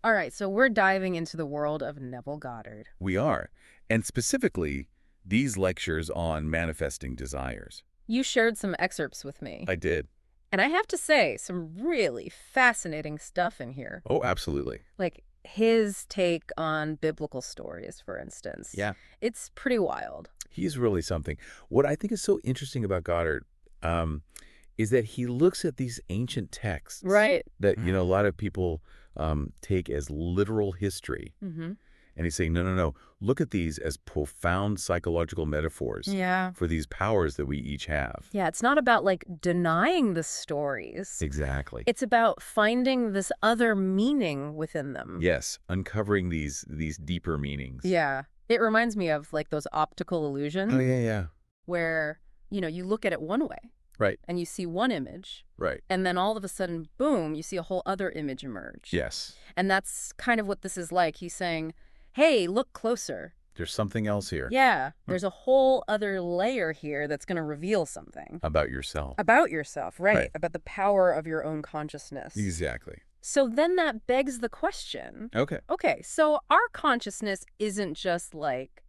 All right, so we're diving into the world of Neville Goddard. We are. And specifically, these lectures on manifesting desires. You shared some excerpts with me, I did. and I have to say, some really fascinating stuff in here. Oh, absolutely. Like his take on biblical stories, for instance. Yeah. It's pretty wild. He's really something. What I think is so interesting about Goddard is that he looks at these ancient texts Right. that, a lot of people take as literal history. Mm-hmm. And he's saying, no, no, no. Look at these as profound psychological metaphors Yeah. for these powers that we each have. Yeah, it's not about like denying the stories. Exactly. It's about finding this other meaning within them. Yes, uncovering these deeper meanings. Yeah. It reminds me of like those optical illusions Oh, yeah. where, you look at it one way Right, and you see one image, right. and then all of a sudden, boom, you see a whole other image emerge. Yes. And that's kind of what this is like. He's saying, hey, look closer. There's something else here Yeah, there's a whole other layer here that's going to reveal something. about yourself. About yourself, right? Right. About the power of your own consciousness. Exactly. So then that begs the question, Okay. okay, so our consciousness isn't just like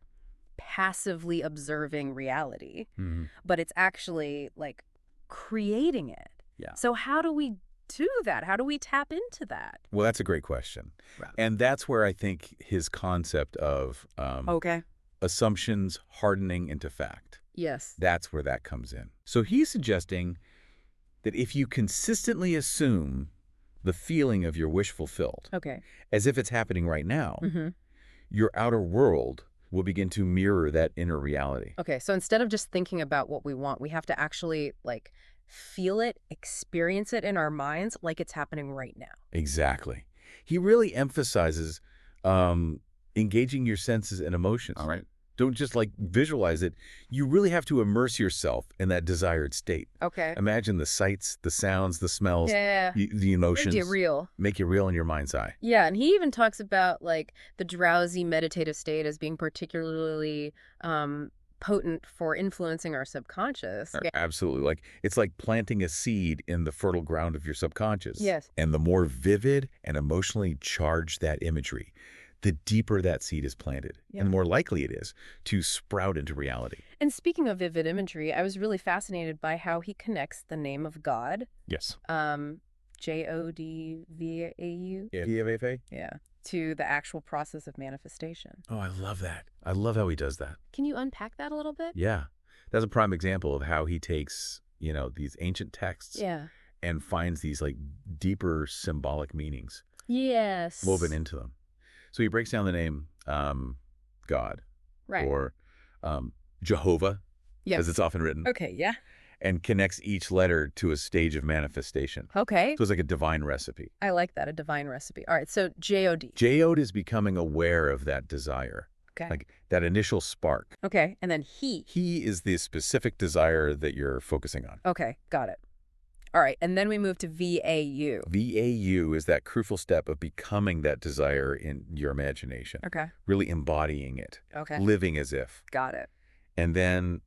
passively observing reality, Mhm. but it's actually like creating it. Yeah. So how do we do that? How do we tap into that? Well, that's a great question. Right. And that's where I think his concept of Okay. assumptions hardening into fact, Yes. that's where that comes in. So he's suggesting that if you consistently assume the feeling of your wish fulfilled, Okay. as if it's happening right now, Mm-hmm. your outer world will begin to mirror that inner reality. Okay. So instead of just thinking about what we want, we have to actually like feel it, experience it in our minds like it's happening right now. Exactly. He really emphasizes engaging your senses and emotions. All right. Don't just like visualize it. You really have to immerse yourself in that desired state. Okay. Imagine the sights, the sounds, the smells, Yeah. the emotions. Make it real. Make it real in your mind's eye. Yeah, and he even talks about like the drowsy meditative state as being particularly potent for influencing our subconscious. Yeah. Absolutely. Like it's like planting a seed in the fertile ground of your subconscious. Yes. And the more vivid and emotionally charged that imagery, the deeper that seed is planted, Yeah. and the more likely it is to sprout into reality. And speaking of vivid imagery, I was really fascinated by how he connects the name of God, Yes. Jodvau, yeah, to the actual process of manifestation. Oh, I love that. I love how he does that. Can you unpack that a little bit? Yeah. That's a prime example of how he takes, these ancient texts Yeah. and finds these like deeper symbolic meanings Yes. woven into them. So he breaks down the name God Right. or Jehovah, Yeah. as it's often written, Okay, yeah. and connects each letter to a stage of manifestation. Okay. So it's like a divine recipe. I like that, a divine recipe. All right, so Jod. Jod is becoming aware of that desire, Okay. like that initial spark. Okay, and then he. He is the specific desire that you're focusing on. Okay, got it. All right, and then we move to VAU. VAU is that crucial step of becoming that desire in your imagination, Okay. really embodying it, Okay. living as if. Got it. And then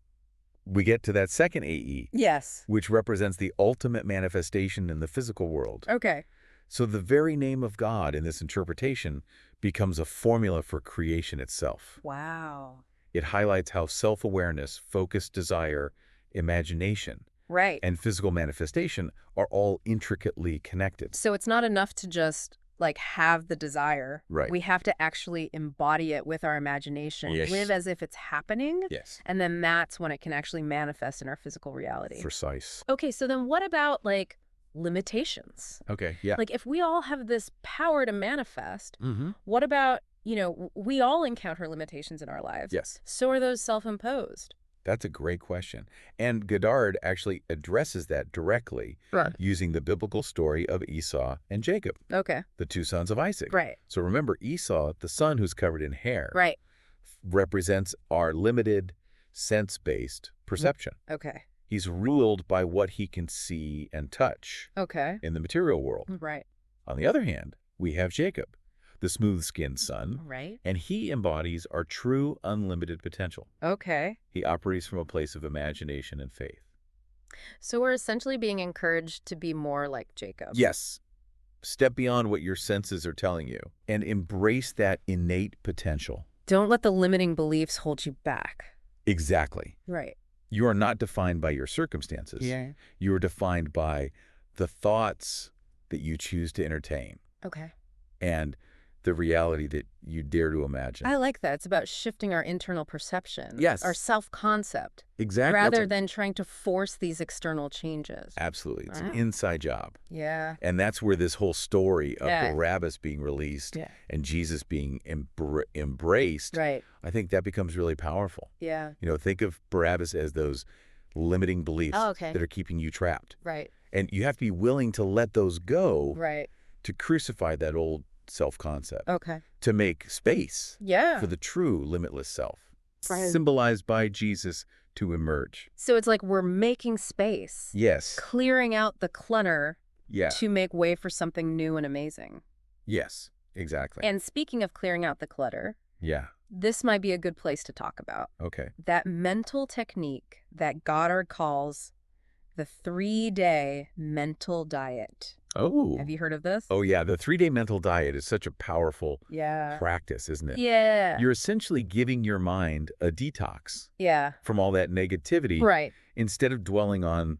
we get to that second AE, Yes. which represents the ultimate manifestation in the physical world. Okay. So the very name of God in this interpretation becomes a formula for creation itself. Wow. It highlights how self-awareness, focused desire, imagination, Right. and physical manifestation are all intricately connected. So it's not enough to just like have the desire. Right. We have to actually embody it with our imagination, Yes. live as if it's happening, Yes. and then that's when it can actually manifest in our physical reality. Precise. Okay, so then what about like limitations? Okay, yeah. Like if we all have this power to manifest, Mm-hmm. what about, we all encounter limitations in our lives. Yes. So are those self-imposed? That's a great question. And Goddard actually addresses that directly Right. using the biblical story of Esau and Jacob, Okay. the two sons of Isaac. Right. So remember, Esau, the son who's covered in hair, Right. represents our limited sense-based perception. Okay. He's ruled by what he can see and touch Okay. in the material world. Right. On the other hand, we have Jacob, the smooth-skinned son, Right. and he embodies our true unlimited potential. Okay. He operates from a place of imagination and faith. So we're essentially being encouraged to be more like Jacob. Yes, Step beyond what your senses are telling you and embrace that innate potential. Don't let the limiting beliefs hold you back. Exactly. Right. You are not defined by your circumstances. Yeah. You are defined by the thoughts that you choose to entertain Okay. and the reality that you dare to imagine. I like that. It's about shifting our internal perception. Yes. Our self-concept. Exactly. Rather than trying to force these external changes. Absolutely. It's Wow. an inside job. Yeah. And that's where this whole story of Yeah. Barabbas being released Yeah. and Jesus being embraced, Right. I think that becomes really powerful. Yeah. Think of Barabbas as those limiting beliefs Oh, okay. that are keeping you trapped. Right. And you have to be willing to let those go Right. to crucify that old self-concept, Okay. to make space Yeah. for the true limitless self, Right. symbolized by Jesus to emerge. So it's like we're making space. Yes. Clearing out the clutter Yeah. to make way for something new and amazing. Yes. Exactly. And speaking of clearing out the clutter, Yeah. this might be a good place to talk about Okay. that mental technique that Goddard calls the 3-day mental diet. Oh. Have you heard of this? Oh, yeah. The 3-day mental diet is such a powerful Yeah. practice, isn't it? Yeah. You're essentially giving your mind a detox Yeah. from all that negativity Right. instead of dwelling on,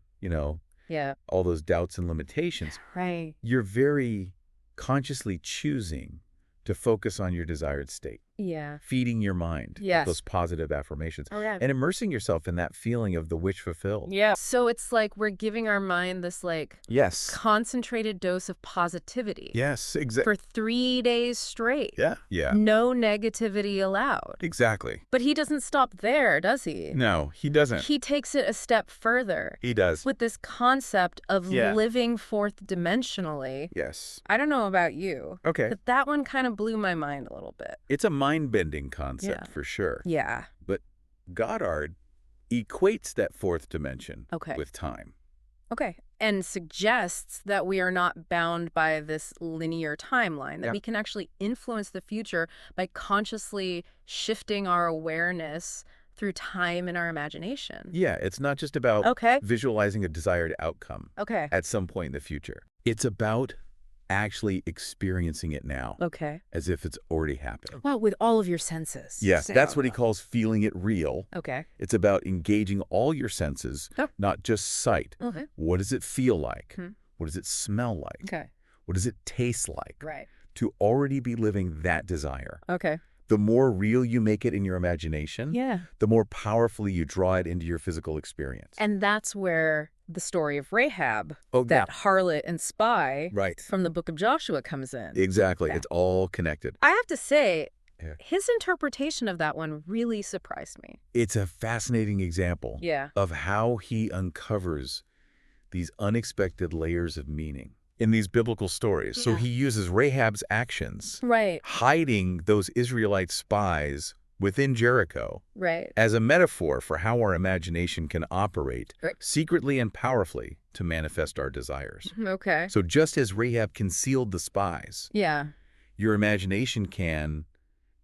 Yeah. all those doubts and limitations. Right. You're very consciously choosing to focus on your desired state, Yeah. feeding your mind with Yes. those positive affirmations, Oh, yeah. and immersing yourself in that feeling of the wish fulfilled. Yeah. So it's like we're giving our mind this Yes. concentrated dose of positivity. Yes, exactly. For 3 days straight. Yeah. Yeah. No negativity allowed. Exactly. But he doesn't stop there, does he? No, he doesn't. He takes it a step further He does. with this concept of Yeah. living fourth dimensionally. Yes. I don't know about you, Okay. but that one kind of blew my mind a little bit. It's a mind-bending concept Yeah. for sure. Yeah. But Goddard equates that fourth dimension Okay. with time. Okay. And suggests that we are not bound by this linear timeline, that Yeah. we can actually influence the future by consciously shifting our awareness through time and our imagination. Yeah, it's not just about Okay. visualizing a desired outcome Okay. at some point in the future. It's about actually experiencing it now Okay. as if it's already happened. Well, with all of your senses. Yes, that's what he calls feeling it real. Okay. It's about engaging all your senses, Yep. not just sight. Okay. What does it feel like? Hmm. What does it smell like? Okay. What does it taste like? Right. To already be living that desire. Okay. The more real you make it in your imagination, Yeah. the more powerfully you draw it into your physical experience. And that's where the story of Rahab, Oh, that harlot and spy right. from the book of Joshua, comes in. Exactly. Yeah. It's all connected. I have to say, Yeah. his interpretation of that one really surprised me. It's a fascinating example Yeah. of how he uncovers these unexpected layers of meaning in these biblical stories. So Yeah. he uses Rahab's actions, Right. hiding those Israelite spies within Jericho, Right. as a metaphor for how our imagination can operate Right. secretly and powerfully to manifest our desires. Okay. So just as Rahab concealed the spies, Yeah. your imagination can,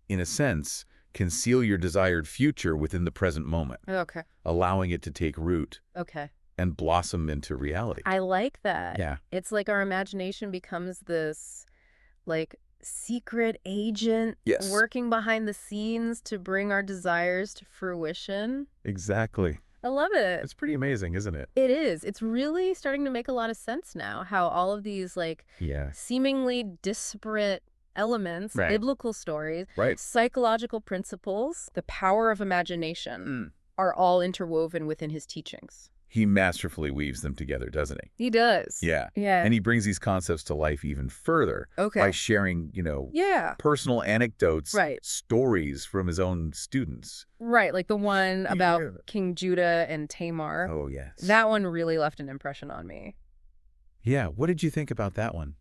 in a sense, conceal your desired future within the present moment, Okay. allowing it to take root Okay. and blossom into reality. I like that. Yeah. It's like our imagination becomes this, secret agent Yes. working behind the scenes to bring our desires to fruition. Exactly. I love it. It's pretty amazing, isn't it? It is. It's really starting to make a lot of sense now, how all of these, Yeah. seemingly disparate elements, Right. biblical stories, Right. psychological principles, the power of imagination are all interwoven within his teachings. He masterfully weaves them together, doesn't he? He does. Yeah. Yeah. And he brings these concepts to life even further Okay. by sharing, Yeah. personal anecdotes, Right. stories from his own students. Right, like the one about Yeah. King Judah and Tamar. Oh, yes. That one really left an impression on me. Yeah. What did you think about that one?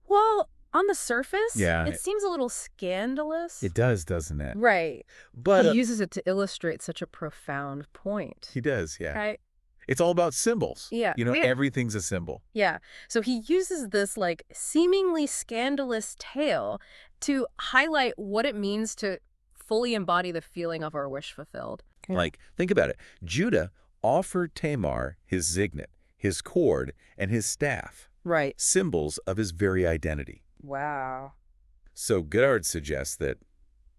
Well, on the surface, Yeah. it seems a little scandalous. It does, doesn't it? Right. But He uses it to illustrate such a profound point. he does, yeah. Right? It's all about symbols. Yeah. Yeah. Everything's a symbol. Yeah. So he uses this seemingly scandalous tale to highlight what it means to fully embody the feeling of our wish fulfilled. Think about it. Judah offered Tamar his signet, his cord, and his staff. Right. symbols of his very identity. Wow. So Goddard suggests that,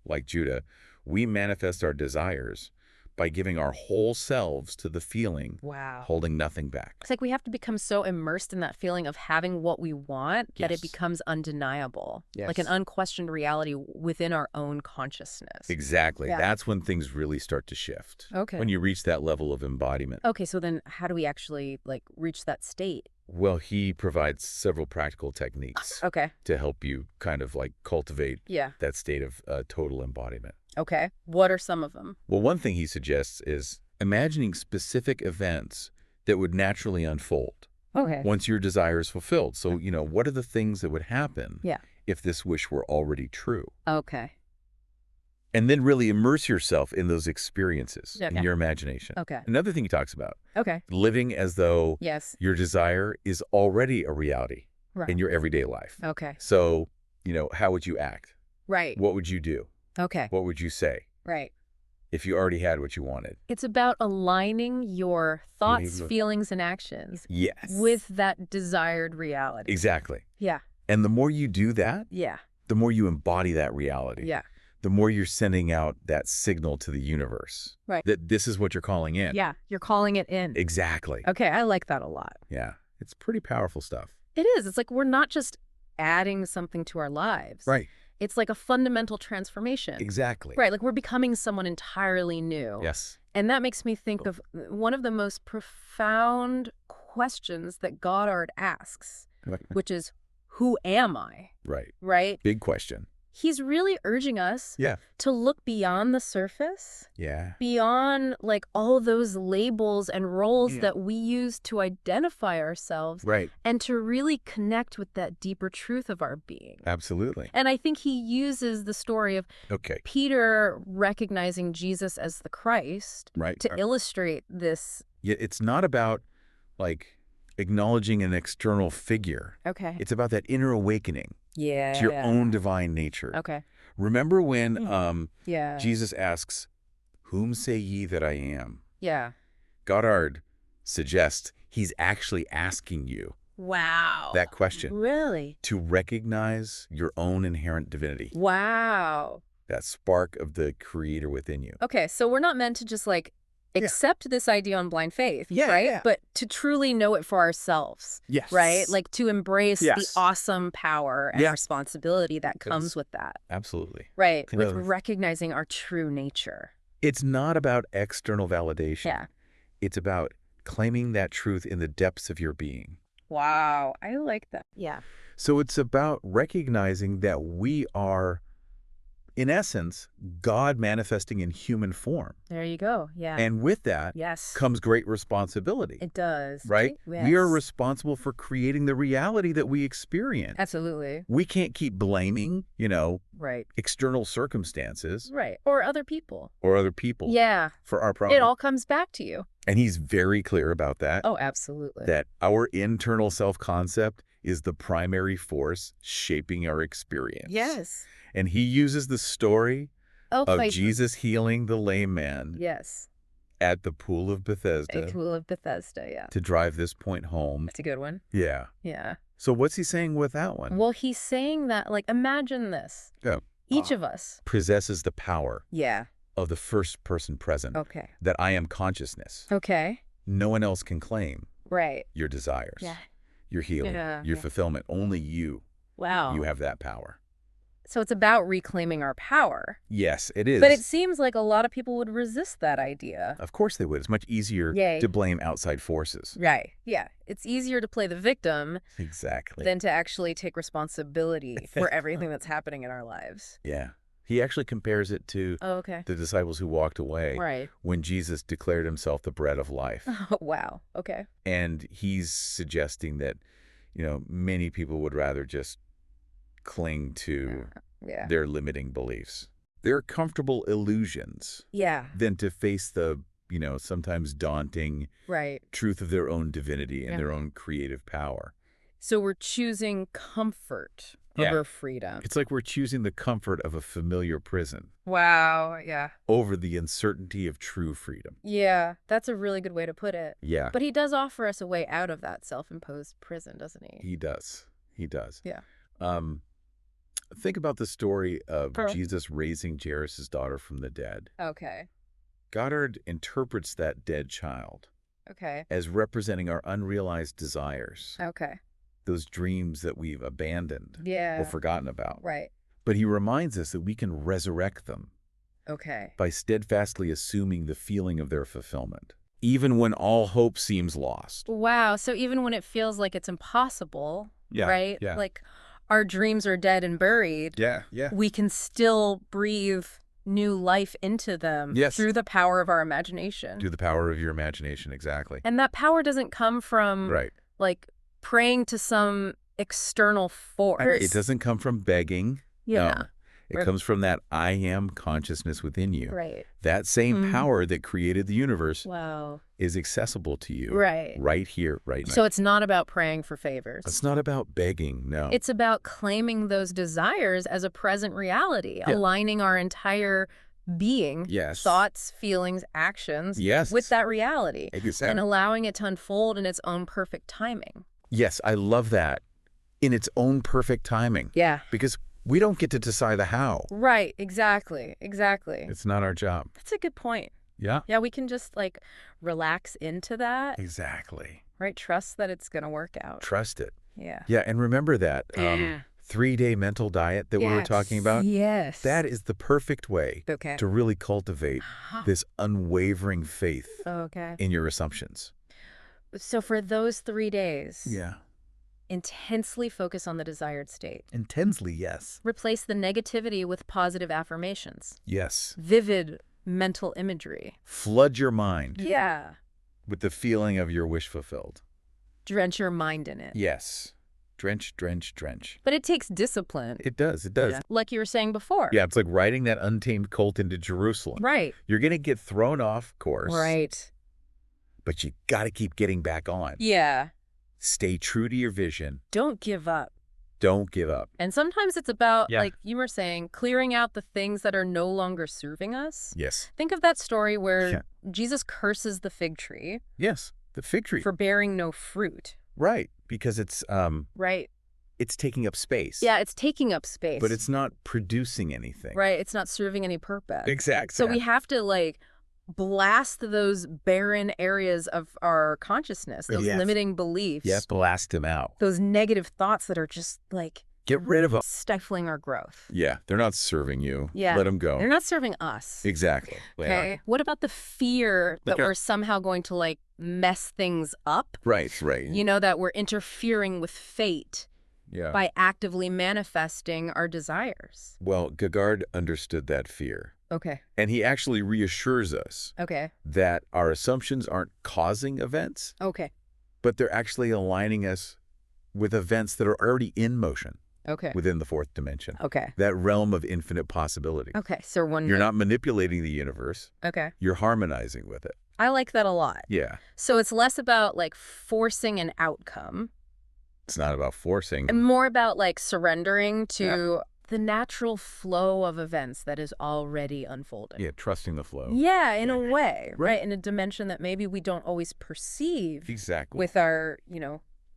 like Judah, we manifest our desires by giving our whole selves to the feeling, Wow. holding nothing back. It's like we have to become so immersed in that feeling of having what we want that it Yes. becomes undeniable. Yes. Like an unquestioned reality within our own consciousness. Exactly. Yeah. That's when things really start to shift. Okay. When you reach that level of embodiment. Okay, so then how do we actually, like, reach that state? Well, he provides several practical techniques Okay. to help you kind of like cultivate Yeah. that state of total embodiment. Okay. What are some of them? Well, one thing he suggests is imagining specific events that would naturally unfold Okay. once your desire is fulfilled. So, what are the things that would happen Yeah. if this wish were already true? Okay. And then really immerse yourself in those experiences in Okay. your imagination. Okay. Another thing he talks about, Okay. living as though Yes. your desire is already a reality Right. in your everyday life. Okay. So, how would you act? Right. What would you do? Okay. What would you say Right. if you already had what you wanted? It's about aligning your thoughts, Mhm. feelings, and actions Yes. with that desired reality. Exactly. Yeah. And the more you do that, Yeah. the more you embody that reality. Yeah. The more you're sending out that signal to the universe. Right. That this is what you're calling in. Yeah. You're calling it in. Exactly. Okay. I like that a lot. Yeah. It's pretty powerful stuff. It is. It's like we're not just adding something to our lives. Right. It's like a fundamental transformation. Exactly. Right. Like we're becoming someone entirely new. Yes. And that makes me think of one of the most profound questions that Goddard asks, which is, who am I? Right. Right? Big question. He's really urging us Yeah. to look beyond the surface, Yeah. beyond like all those labels and roles Yeah. that we use to identify ourselves, Right. and to really connect with that deeper truth of our being. Absolutely. And I think he uses the story of Okay. Peter recognizing Jesus as the Christ Right. to illustrate this. Yeah, it's not about like acknowledging an external figure. Okay. It's about that inner awakening Yeah. to your own divine nature. Okay. Remember when Yeah. Jesus asks, "Whom say ye that I am?" Yeah. Goddard suggests he's actually asking you Wow. that question Really? to recognize your own inherent divinity, Wow. that spark of the creator within you. Okay, so we're not meant to just like accept this idea on blind faith, Yeah, right? yeah. But to truly know it for ourselves, Yes. right? Like to embrace the Yes. awesome power and Yeah. responsibility that comes Yes. with that, Absolutely. right? With Really. recognizing our true nature. It's not about external validation. Yeah. It's about claiming that truth in the depths of your being. Wow, I like that. Yeah. So it's about recognizing that we are, in essence, God manifesting in human form. There you go. Yeah. And with that Yes. comes great responsibility, It does. right? Yes. We are responsible for creating the reality that we experience. Absolutely. We can't keep blaming, Right. external circumstances Right. Or other people. or other people Yeah. for our problem. It all comes back to you. And he's very clear about that. Oh, absolutely. That our internal self-concept is the primary force shaping our experience. Yes. And he uses the story of like- Jesus healing the lame man Yes. at the pool of A Bethesda Pool of Bethesda, yeah. to drive this point home. That's a good one. Yeah. Yeah. So what's he saying with that one? Well, he's saying that, like, imagine this. Yeah. Each of us. Possesses the power Yeah. of the first person present, Okay. that I am consciousness. Okay. No one else can claim Right. your desires, Yeah. your healing, Yeah, your yeah. fulfillment. Only you Wow. have that power. So it's about reclaiming our power. Yes, it is. But it seems like a lot of people would resist that idea. Of course they would. It's much easier Yay. to blame outside forces. Right. Yeah. It's easier to play the victim Exactly. than to actually take responsibility for everything that's happening in our lives. Yeah. He actually compares it to Oh, okay. the disciples who walked away Right. when Jesus declared himself the bread of life. Oh, wow. Okay. And he's suggesting that, many people would rather just cling to Yeah. their limiting beliefs. They're comfortable illusions Yeah. than to face the, sometimes daunting Right. truth of their own divinity and Yeah. their own creative power. So we're choosing comfort Yeah. over freedom. It's like we're choosing the comfort of a familiar prison Wow, yeah. over the uncertainty of true freedom. Yeah, that's a really good way to put it. Yeah, But he does offer us a way out of that self-imposed prison, doesn't he? he does. He does. Yeah. Um, think about the story of Sure. Jesus raising Jairus' daughter from the dead. Okay. Goddard interprets that dead child Okay. as representing our unrealized desires, Okay. those dreams that we've abandoned Yeah. or forgotten about. Right. But he reminds us that we can resurrect them Okay. by steadfastly assuming the feeling of their fulfillment, even when all hope seems lost. Wow. So even when it feels like it's impossible, Yeah, right? yeah. Like our dreams are dead and buried, Yeah, yeah. we can still breathe new life into them Yes. through the power of our imagination. Do the power of your imagination, exactly. And that power doesn't come from Right. like praying to some external force. It doesn't come from begging. Yeah. No. It Right. comes from that I am consciousness within you. Right. That same Mhm. power that created the universe Wow. is accessible to you. Right. Right here, right now. So it's not about praying for favors. It's not about begging, no. It's about claiming those desires as a present reality, aligning our entire being, Yes. thoughts, feelings, actions Yes. with that reality Exactly. and allowing it to unfold in its own perfect timing. Yes, I love that. In its own perfect timing. Yeah. Because we don't get to decide the how. Right. Exactly. Exactly. It's not our job. That's a good point. Yeah. Yeah, we can just like relax into that, Exactly. right? Trust that it's going to work out. Trust it. Yeah. Yeah, and remember that 3-day mental diet that we were talking about? Yes. That is the perfect way Okay. to really cultivate this unwavering faith Okay. in your assumptions. So for those 3 days, Yeah. intensely focus on the desired state. Intensely, yes. Replace the negativity with positive affirmations. Yes. Vivid mental imagery. Flood your mind Yeah. with the feeling of your wish fulfilled. Drench your mind in it. Yes. Drench, drench, drench. But it takes discipline. It does. It does. Yeah. Like you were saying before. Yeah, it's like riding that untamed colt into Jerusalem. Right. You're going to get thrown off course. Right. But you got to keep getting back on. Yeah. Stay true to your vision. Don't give up. Don't give up. And sometimes it's about, Yeah. like you were saying, clearing out the things that are no longer serving us. Yes. Think of that story where Yeah. Jesus curses the fig tree Yes. The fig tree. for bearing no fruit. Right. Because it's Right. taking up space. Yeah, it's taking up space. But it's not producing anything. Right, it's not serving any purpose. Exactly. So we have to like blast those barren areas of our consciousness, those Yes. limiting beliefs, Yes, blast them out. those negative thoughts that are just like Get rid of them. stifling our growth. Yeah, they're not serving you. Yeah. Let them go. They're not serving us. Exactly. They Okay. aren't. What about the fear that Okay. we're somehow going to like mess things up? Right, right. You know, that we're interfering with fate Yeah. by actively manifesting our desires. Well, Goddard understood that fear. Okay. And he actually reassures us Okay. that our assumptions aren't causing events, Okay. but they're actually aligning us with events that are already in motion Okay. within the fourth dimension. Okay. That realm of infinite possibility. Okay. So when You're not manipulating the universe. Okay. You're harmonizing with it. I like that a lot. Yeah. So it's less about like forcing an outcome It's not about forcing. and more about like surrendering to the natural flow of events that is already unfolding. Yeah, trusting the flow. Yeah, in a way, Right. right? In a dimension that maybe we don't always perceive Exactly. with our,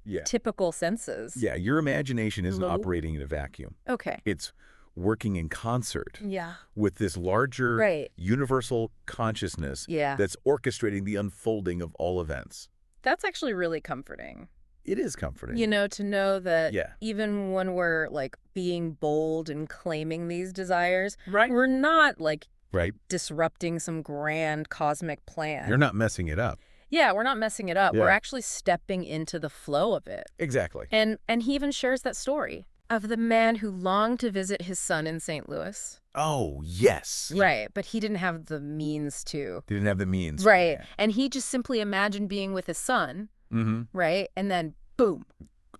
yeah. typical senses. Yeah, your imagination isn't Low. operating in a vacuum. Okay. It's working in concert Yeah. with this larger Right. universal consciousness Yeah. that's orchestrating the unfolding of all events. That's actually really comforting. It is comforting. To know that Yeah. even when we're like being bold and claiming these desires, Right. we're not like Right. disrupting some grand cosmic plan. You're not messing it up. Yeah, we're not messing it up. Yeah. We're actually stepping into the flow of it. Exactly. And he even shares that story of the man who longed to visit his son in St. Louis. Oh, yes. Right, but he didn't have the means to. They didn't have the means. Right. And he just simply imagined being with his son, Mm-hmm. right? And then boom,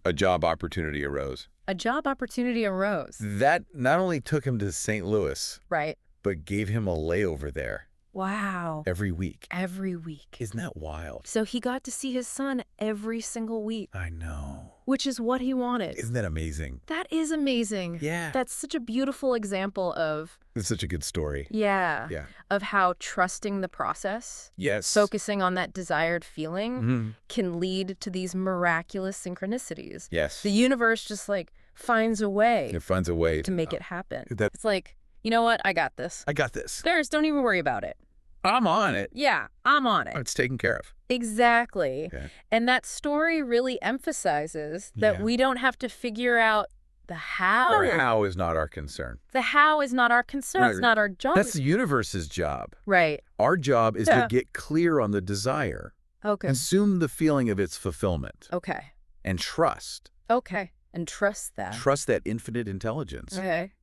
A job opportunity arose. a job opportunity arose. That not only took him to St. Louis, Right. but gave him a layover there Wow. every week. Every week. Isn't that wild? So he got to see his son every single week. I know. which is what he wanted. Isn't that amazing? That is amazing. Yeah. That's such a beautiful example of, It's such a good story. yeah, Yeah. of how trusting the process, Yes. focusing on that desired feeling, Mhm. can lead to these miraculous synchronicities. Yes. The universe just like finds a way It finds a way to make it happen. that- It's like, you know what? I got this. I got this. There's, don't even worry about it. I'm on it. Yeah, I'm on it. It's taken care of. Exactly. Yeah. And that story really emphasizes that Yeah. we don't have to figure out the how. The how is not our concern. The how is not our concern. It's Right. not our job. That's the universe's job. Right. Our job is Yeah. to get clear on the desire, Okay. consume the feeling of its fulfillment, Okay. and trust. Okay. And trust that. Trust that infinite intelligence Okay.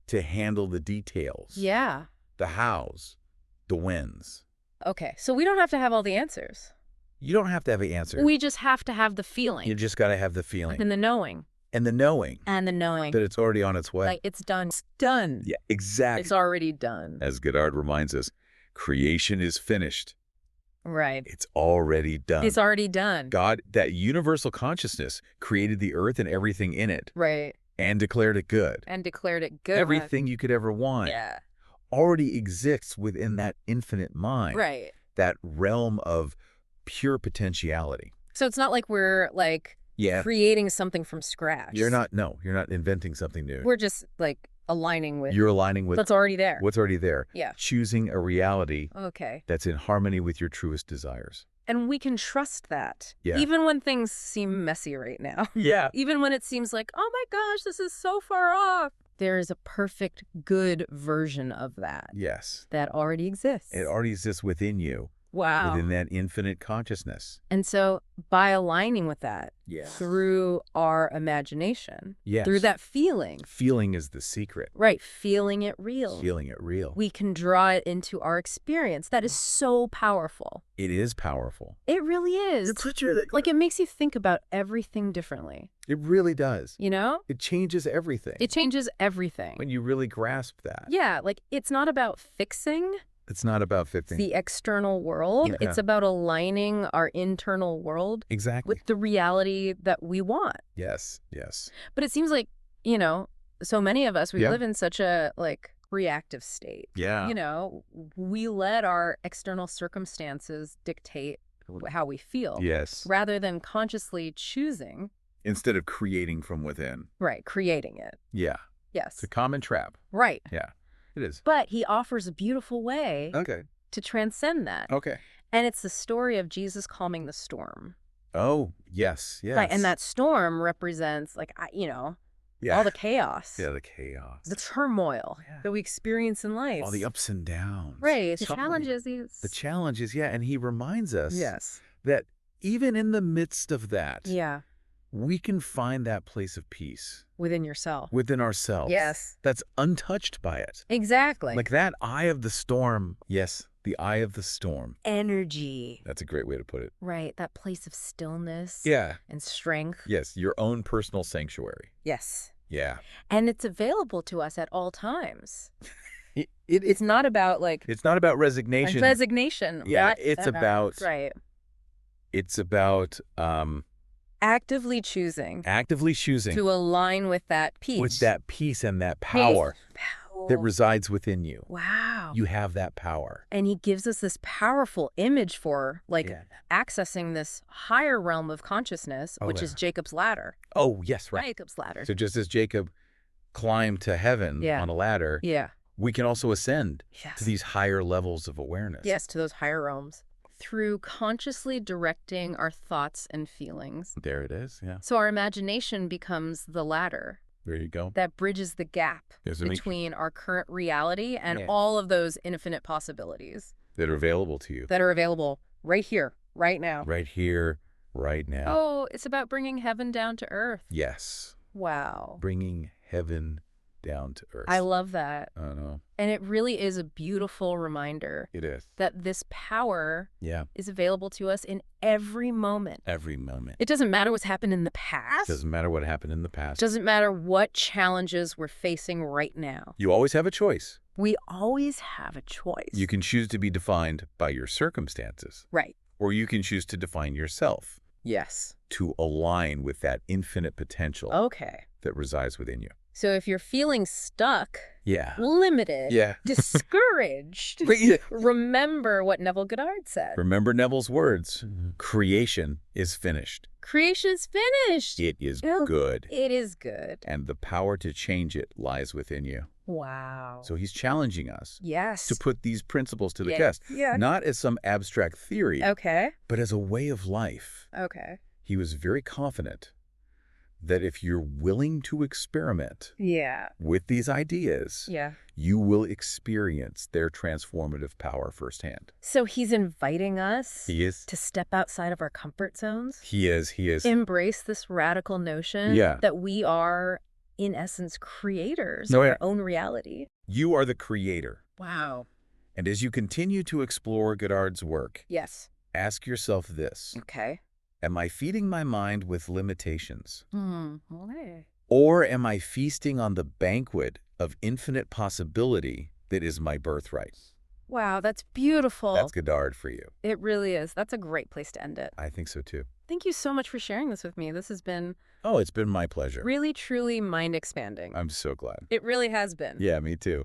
to handle the details, Yeah. the hows, the whens. Okay. So we don't have to have all the answers. You don't have to have an answer. We just have to have the feeling. You just got to have the feeling And the knowing. and the knowing And the knowing. that it's already on its way. Like, it's done. It's done. Yeah, exactly. It's already done. As Goddard reminds us, creation is finished. Right. It's already done. It's already done. God, that universal consciousness, created the earth and everything in it Right. and declared it good. And declared it good. Everything you could ever want Yeah. already exists within that infinite mind, Right. that realm of pure potentiality. So it's not like we're like Yeah. creating something from scratch. You're not inventing something new. We're just like aligning with You're aligning with what's already there. what's already there. Yeah. Choosing a reality Okay. that's in harmony with your truest desires. And we can trust that. Yeah. Even when things seem messy right now. Yeah. Even when it seems like, oh my gosh, this is so far off. There is a perfect, good version of that Yes. that already exists. It already exists within you, Wow. within that infinite consciousness. And so by aligning with that Yes. through our imagination, Yes. through that feeling, Feeling is the secret. right, feeling it real, Feeling it real. we can draw it into our experience. That is so powerful. It is powerful. It really is. Like, it makes you think about everything differently, It really does. you know? It changes everything. It changes everything. when you really grasp that. Yeah, like, it's not about fixing It's not about fixing. the external world. Yeah. It's about aligning our internal world Exactly. with the reality that we want. Yes. Yes. But it seems like, you know, so many of us, we Yeah. live in such a, like, reactive state. Yeah. You know, we let our external circumstances dictate how we feel. Yes. Rather than consciously choosing, Instead of creating from within. right, creating it. Yeah. Yes. It's a common trap. Right. Yeah. It is. But he offers a beautiful way Okay. to transcend that. Okay. And it's the story of Jesus calming the storm. Oh, yes. Yes. Right. And that storm represents, like, you know, yeah. all the chaos, Yeah, the chaos. the turmoil Yeah. that we experience in life. All the ups and downs. Right. The Totally. challenges. The challenges, yeah. And he reminds us Yes. that even in the midst of that, Yeah. we can find that place of peace Within yourself. within ourselves. Yes. That's untouched by it. Exactly. Like that eye of the storm. Yes, the eye of the storm. energy. That's a great way to put it. Right. That place of stillness. Yeah. And strength. Yes, your own personal sanctuary. Yes. Yeah. And it's available to us at all times. It's It's not about, like, not about resignation. resignation. Yeah, Right? it's about Right. it's about Actively choosing actively choosing to align with that peace. with that peace and that power that resides within you. Wow. You have that power. And he gives us this powerful image for, like, Yeah. accessing this higher realm of consciousness, Oh, which yeah. is Jacob's ladder. Oh, yes, right. Jacob's ladder. So just as Jacob climbed to heaven Yeah. on a ladder, Yeah. we can also ascend Yes. to these higher levels of awareness. Yes, to those higher realms. Through consciously directing our thoughts and feelings. There it is. Yeah. So our imagination becomes the ladder There you go. that bridges the gap Isn't it? between our current reality and Yeah. all of those infinite possibilities That are available to you that are available right here, right now. right here, right now. Oh, it's about bringing heaven down to earth. Yes. Wow. Bringing heaven down to earth. I love that. I know. And it really is a beautiful reminder It is. that this power Yeah. is available to us in every moment. Every moment. It doesn't matter what's happened in the past. Doesn't matter what happened in the past. Doesn't matter what challenges we're facing right now. You always have a choice. We always have a choice. You can choose to be defined by your circumstances, Right. or you can choose to define yourself. Yes. to align with that infinite potential Okay. that resides within you. So if you're feeling stuck, Yeah. limited, Yeah. discouraged, Yeah. remember what Neville Goddard said. Remember Neville's words. Creation is finished. Creation's finished. It is Oh, good. It is good. And the power to change it lies within you. Wow. So he's challenging us Yes. to put these principles to the Yeah. test, Yeah. not as some abstract theory, Okay. but as a way of life. Okay. He was very confident that if you're willing to experiment Yeah. with these ideas, Yeah. you will experience their transformative power firsthand. So he's inviting us He is. to step outside of our comfort zones, He is. He is. embrace this radical notion Yeah. that we are, in essence, creators No, of yeah. our own reality. You are the creator. Wow. And as you continue to explore Goddard's work, Yes. ask yourself this. Okay. Am I feeding my mind with limitations? Okay. Or am I feasting on the banquet of infinite possibility that is my birthright? Wow, that's beautiful. That's Goddard for you. It really is. That's a great place to end it. I think so too. Thank you so much for sharing this with me. This has been Oh, it's been my pleasure. really, truly mind-expanding. I'm so glad. It really has been. Yeah, me too.